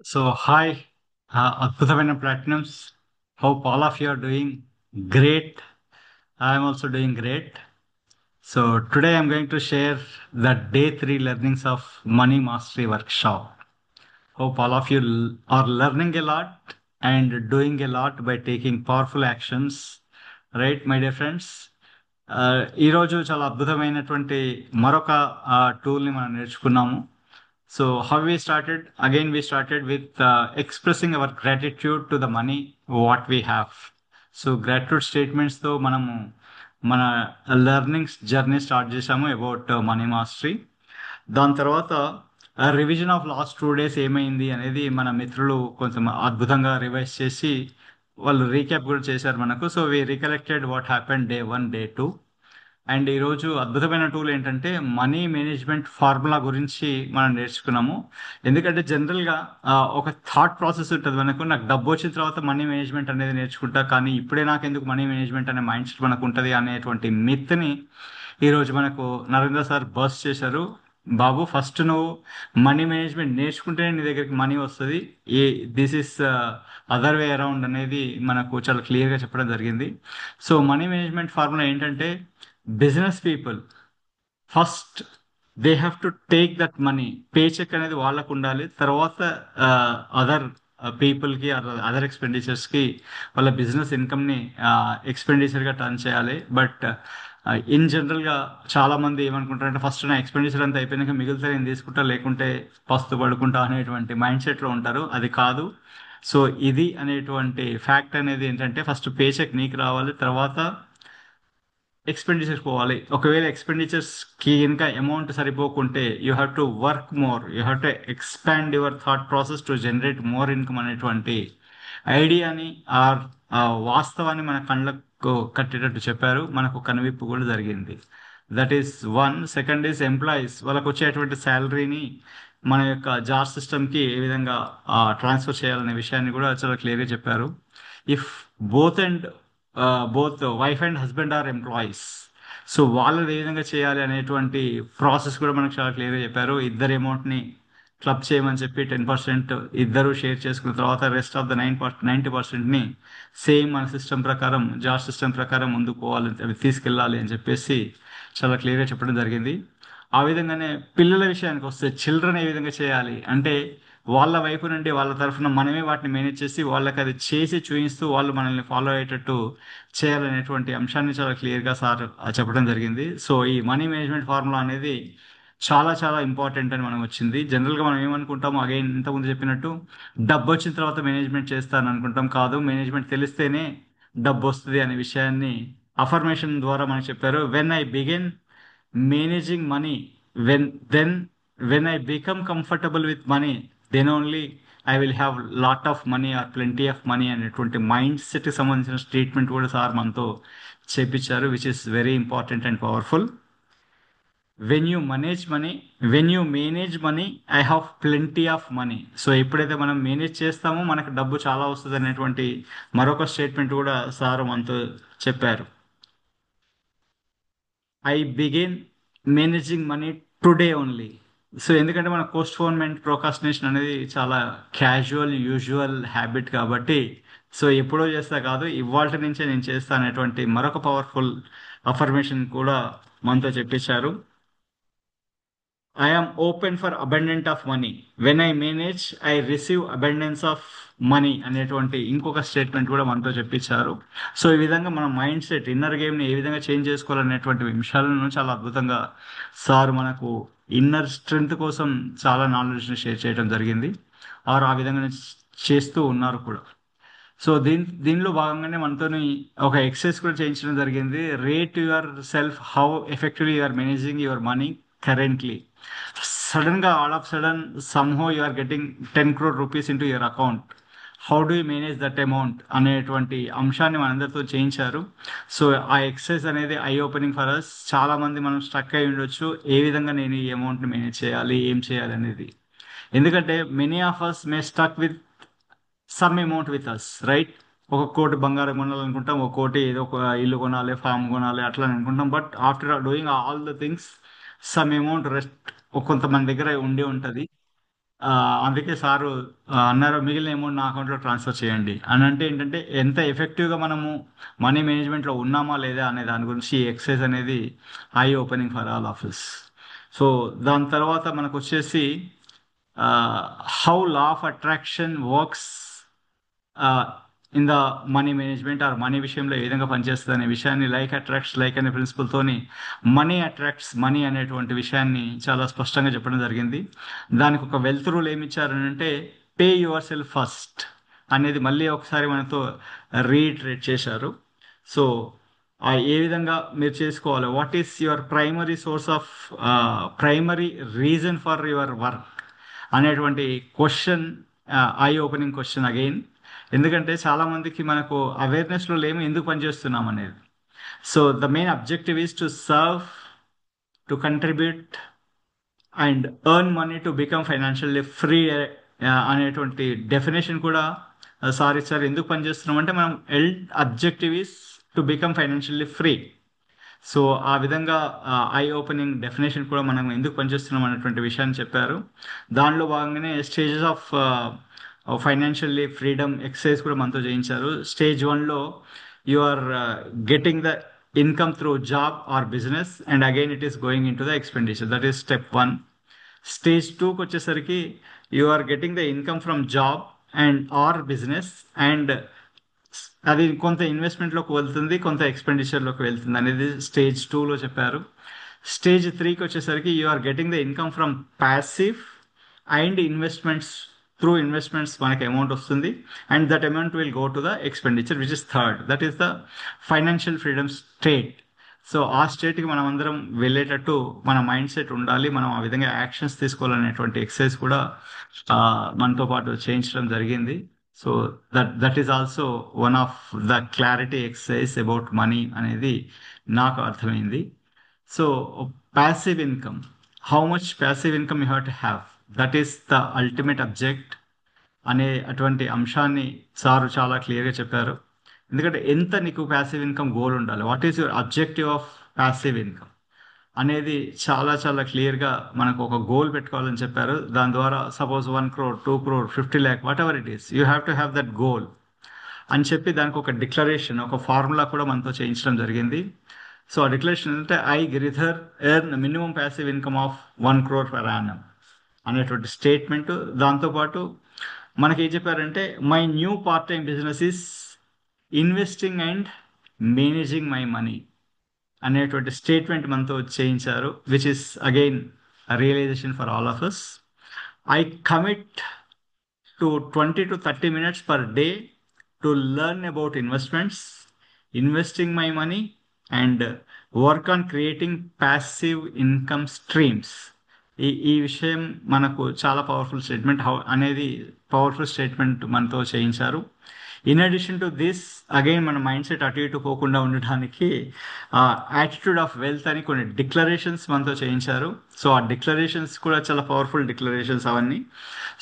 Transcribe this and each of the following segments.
Hi, Adbhutavana Platinums. Hope all of you are doing great. I am also doing great. So, today I'm going to share the day three learnings of Money Mastery Workshop. Hope all of you are learning a lot and doing a lot by taking powerful actions. Right, my dear friends? ఈరోజు చాలా అద్భుతమైనటువంటి మరొక టూల్ని మనం నేర్చుకున్నాము. So how we started? Again, we started with expressing our gratitude to the money what we have. So gratitude statements తో మనము మన learnings journey start చేసాము అబౌట్ మనీ మాస్టరీ. దాని తర్వాత రివిజన్ ఆఫ్ లాస్ట్ 2 days ఏమైంది అనేది మన మిత్రులు కొంచెం అద్భుతంగా రివైజ్ చేసి వాళ్ళు రీక్యాప్ కూడా చేశారు మనకు. So we recollected what happen day 1, day 2. And ఈరోజు అద్భుతమైన టూల్ ఏంటంటే మనీ మేనేజ్మెంట్ ఫార్ములా గురించి మనం నేర్చుకున్నాము. ఎందుకంటే జనరల్గా ఒక థాట్ ప్రాసెస్ ఉంటుంది మనకు, నాకు డబ్బు వచ్చిన తర్వాత మనీ మేనేజ్మెంట్ అనేది నేర్చుకుంటా, కానీ ఇప్పుడే నాకు ఎందుకు మనీ మేనేజ్మెంట్ అనే మైండ్ సెట్ మనకు ఉంటుంది అనేటువంటి మిత్ని ఈరోజు మనకు నరేంద్ర సార్ బర్స్ చేశారు. బాబు, ఫస్ట్ నువ్వు మనీ మేనేజ్మెంట్ నేర్చుకుంటేనే నీ దగ్గరికి మనీ వస్తుంది, a this is other way around అనేది మనకు చాలా క్లియర్గా చెప్పడం జరిగింది. సో మనీ మేనేజ్మెంట్ ఫార్ములా ఏంటంటే, business people first they have to take that money, pay cheque అనేది వాళ్ళకు ఉండాలి. తర్వాత అదర్ పీపుల్కి అదర్ ఎక్స్పెండిచర్స్కి వాళ్ళ బిజినెస్ ఇన్కమ్ని ఎక్స్పెండిచర్గా టర్న్ చేయాలి. బట్ ఇన్ జనరల్గా చాలామంది ఏమనుకుంటారంటే, ఫస్ట్ నా ఎక్స్పెండిచర్ అంతా అయిపోయినాక మిగిలితే నేను తీసుకుంటా, లేకుంటే పస్తు పడుకుంటా అనేటువంటి మైండ్ సెట్లో ఉంటారు. అది కాదు. సో ఇది అనేటువంటి ఫ్యాక్ట్ అనేది ఏంటంటే, ఫస్ట్ పే చెక్ నీకు రావాలి, తర్వాత ఎక్స్పెండిచర్ పోవాలి. ఒకవేళ ఎక్స్పెండిచర్స్కి ఇంకా అమౌంట్ సరిపోకుంటే you have to work more, you have to expand your thought process to generate more income అనేటువంటి ఐడియాని ఆర్ వాస్తవాన్ని మన కళ్ళకు కట్టేటట్టు చెప్పారు. మనకు కనువిప్పు కూడా జరిగింది. That is one. Second is employees, వాళ్ళకు వచ్చేటువంటి శాలరీని మన యొక్క జాబ్ సిస్టమ్కి ఏ విధంగా ట్రాన్స్ఫర్ చేయాలనే విషయాన్ని కూడా చాలా క్లియర్గా చెప్పారు. If both and both wife and husband are employees, so వాళ్ళది ఏ విధంగా చేయాలి అనేటువంటి ప్రాసెస్ కూడా మనకు చాలా క్లియర్గా చెప్పారు. ఇద్దరు అమౌంట్ని క్లబ్ చేయమని చెప్పి 10% ఇద్దరు షేర్ చేసుకున్న తర్వాత రెస్ట్ ఆఫ్ ద 90%ని సేమ్ మన సిస్టమ్ ప్రకారం, జాబ్ సిస్టమ్ ప్రకారం ముందుకు పోవాలి, అవి తీసుకెళ్ళాలి అని చెప్పేసి చాలా క్లియర్గా చెప్పడం జరిగింది. ఆ విధంగానే పిల్లల విషయానికి వస్తే, చిల్డ్రన్ ఏ విధంగా చేయాలి అంటే, వాళ్ళ వైపు నుండి వాళ్ళ తరఫున మనమే వాటిని మేనేజ్ చేసి వాళ్ళకి అది చేసి చూపిస్తూ వాళ్ళు మనల్ని ఫాలో అయ్యేటట్టు చేయాలనేటువంటి అంశాన్ని చాలా క్లియర్గా సార్ చెప్పడం జరిగింది. సో ఈ మనీ మేనేజ్మెంట్ ఫార్ములా అనేది చాలా చాలా ఇంపార్టెంట్ అని మనం వచ్చింది. జనరల్గా మనం ఏమనుకుంటాము, అగైన్ ఇంతకుముందు చెప్పినట్టు డబ్బు వచ్చిన తర్వాత మేనేజ్మెంట్ చేస్తాను అనుకుంటాం. కాదు, మేనేజ్మెంట్ తెలిస్తేనే డబ్బు వస్తుంది అనే విషయాన్ని అఫర్మేషన్ ద్వారా మనకు చెప్పారు. When I begin managing money, when then when I become comfortable with money, then only I will have lot of money or plenty of money అనేటువంటి మైండ్ సెట్కి సంబంధించిన స్టేట్మెంట్ కూడా సార్ మనతో చేపించారు, which is very important and powerful. When you manage money, when you manage money I have plenty of money. So ఎప్పుడైతే మనం manage చేస్తామో మనకు డబ్బు చాలా వస్తుంది అనేటువంటి మరొక స్టేట్మెంట్ కూడా సార్ మనతో చెప్పారు. I begin managing money today only. So ఎందుకంటే మన పోస్ట్పోన్మెంట్, ప్రోకాస్టినేషన్ అనేది చాలా క్యాజువల్ యూజువల్ హ్యాబిట్ కాబట్టి, సో ఎప్పుడో చేస్తా కాదు, ఇవాళ నుంచే నేను చేస్తా అనేటువంటి మరొక పవర్ఫుల్ అఫర్మేషన్ కూడా మనతో చెప్పించారు. I am open for abundant of money, when I manage I receive abundance of money అనేటువంటి ఇంకొక స్టేట్మెంట్ కూడా మనతో చెప్పించారు. సో ఈ విధంగా మన మైండ్ సెట్, ఇన్నర్ గేమ్ని ఏ విధంగా చేంజ్ చేసుకోవాలనేటువంటి విషయాలను చాలా అద్భుతంగా సార్ మనకు ఇన్నర్ స్ట్రెంగ్త్ కోసం చాలా నాలెడ్జ్ని షేర్ చేయడం జరిగింది. ఆర్ ఆ విధంగా చేస్తూ ఉన్నారు కూడా. సో దీనిలో భాగంగానే మనతోని ఒక ఎక్సర్సైజ్ కూడా చేయించడం జరిగింది. Rate yourself, how effectively you are managing your money currently. సడన్గా all of sudden somehow you are getting 10 crore rupees into your account, how do you manage that amount అనేటువంటి అంశాన్ని మనందరితో చేయించారు. సో ఆ exercise అనేది eye opening for us. చాలామంది మనం struck అయి ఉండొచ్చు, ఏ విధంగా నేను ఈ అమౌంట్ని మేనేజ్ చేయాలి, ఏం చేయాలి అనేది. ఎందుకంటే many of us may stuck with some amount with us, right? ఒక కోటి బంగారం కొనాలనుకుంటాం, ఒక కోటి ఏదో ఒక ఇల్లు కొనాలి, ఫామ్ కొనాలి, అట్లా అనుకుంటాం. But after doing all the things, some amount rest కొంతమంది దగ్గర ఉండి ఉంటుంది. ఆ, అందుకే సారు అన్నారు మిగిలిన అమౌంట్ నా అకౌంట్లో ట్రాన్స్ఫర్ చేయండి అని. అంటే ఏంటంటే ఎంత ఎఫెక్టివ్గా మనము మనీ మేనేజ్మెంట్లో ఉన్నామా లేదా అనే దాని గురించి ఈ ఎక్సర్సైజ్ అనేది eye opening for all office. So దాని తర్వాత మనకు వచ్చేసి how law of attraction works in the money management or money విషయంలో ఏ విధంగా పనిచేస్తుంది అనే విషయాన్ని లైక్ అట్రాక్ట్స్ లైక్ అనే ప్రిన్సిపల్తోని మనీ అట్రాక్ట్స్ మనీ అనేటువంటి విషయాన్ని చాలా స్పష్టంగా చెప్పడం జరిగింది. దానికి ఒక వెల్త్ రూల్ ఏమి ఇచ్చారనంటే పే యువర్ సెల్ఫ్ ఫస్ట్ అనేది మళ్ళీ ఒకసారి మనతో రీఇటరేట్ చేశారు. సో ఏ విధంగా మీరు చేసుకోవాలి, what is your primary source of primary reason for your work అనేటువంటి question, I opening question again. ఎందుకంటే చాలా మందికి మనకు అవేర్నెస్లో లేము ఎందుకు పనిచేస్తున్నాం అనేది. So the main objective is to serve, to contribute and earn money to become financially free అనేటువంటి డెఫినేషన్ కూడా సారీ సార్ ఎందుకు పనిచేస్తున్నాం అంటే మనం objective is to become financially free. So ఆ విధంగా ఐ ఓపెనింగ్ డెఫినేషన్ కూడా మనం ఎందుకు పనిచేస్తున్నాం అనేటువంటి విషయాన్ని చెప్పారు. దానిలో భాగంగానే stages of financially freedom exercise కూడా మనతో చేయించారు. స్టేజ్ 1లో you are getting the income through job or business and again it is going in to the expenditure, that is step 1. Stage 2కి వచ్చేసరికి you are getting the income from job and or business and అది కొంత ఇన్వెస్ట్మెంట్లోకి వెళ్తుంది, కొంత ఎక్స్పెండిచర్లోకి వెళ్తుంది అనేది stage 2లో చెప్పారు. స్టేజ్ 3కి వచ్చేసరికి you are getting the income from passive and investments, through investments మనకి అమౌంట్ వస్తుంది and that amount will go to the expenditure which is third, that is the financial freedom state. So ఆ స్టేట్కి మనం అందరం వెళ్ళేటట్టు మన mind set ఉండాలి, మనం ఆ విధంగా యాక్షన్స్ తీసుకోవాలనేటువంటి ఎక్సర్సైజ్ కూడా మనతో పాటు చేయించడం జరిగింది. So that is also one of the clarity exercise about money అనేది నాకు అర్థమైంది. So passive income, how much passive income you have to have, that is the ultimate object అనే అటువంటి అంశాన్ని సారు చాలా క్లియర్గా చెప్పారు. ఎందుకంటే ఎంత నీకు ప్యాసివ్ ఇన్కమ్ గోల్ ఉండాలి, what is your objective of passive income అనేది చాలా చాలా క్లియర్గా మనకు ఒక గోల్ పెట్టుకోవాలని చెప్పారు. దాని ద్వారా suppose 1 crore 2 crore 50 lakh what ever it is you have to have that goal అని చెప్పి దానికి ఒక డిక్లరేషన్, ఒక ఫార్ములా కూడా మనతో చేయించడం జరిగింది. సో ఆ డిక్లరేషన్ ఏంటంటే I Giridhar earn minimum passive income of 1 crore per annum అనేటువంటి స్టేట్మెంట్. దాంతోపాటు మనకి ఏం చెప్పారంటే my new part time business is investing and managing my money అనేటువంటి స్టేట్మెంట్ మనతో చేయించారు which is again realization for all of us. I commit to 20 to 30 minutes per day to learn about investments, investing my money, and work on creating passive income streams. ఈ విషయం మనకు చాలా powerful statement అనేది powerful statement మనతో చేయించారు. In addition to this again మన mind set అటు ఇటు పోకుండా ఉండడానికి యాటిట్యూడ్ ఆఫ్ వెల్త్ అని కొన్ని డిక్లరేషన్స్ మనతో చేయించారు. సో ఆ డిక్లరేషన్స్ కూడా చాలా పవర్ఫుల్ డిక్లరేషన్స్ అవన్నీ.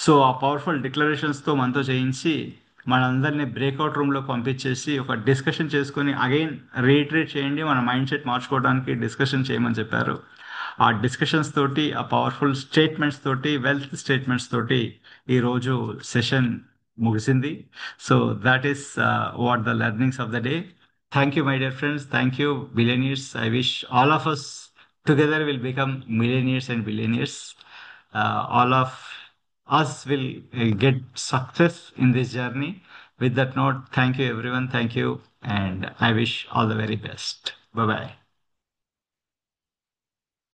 సో ఆ పవర్ఫుల్ డిక్లరేషన్స్తో మనతో చేయించి మనందరినీ బ్రేక్అవుట్ రూమ్లో పంపించేసి ఒక డిస్కషన్ చేసుకొని అగైన్ రీట్రేట్ చేయండి, మన మైండ్ సెట్ మార్చుకోవడానికి డిస్కషన్ చేయమని చెప్పారు. ఆ డిస్కషన్స్ తోటి, ఆ పవర్ఫుల్ స్టేట్మెంట్స్ తోటి, వెల్త్ స్టేట్మెంట్స్ తోటి ఈరోజు సెషన్ ముగిసింది. So that is what the learnings of the day. Thank you, my dear friends. Thank you, billionaires. I wish all of us together will become millionaires and billionaires. All of us will get success in this journey. With that note, thank you everyone. Thank you, and I wish all the very best. Bye bye.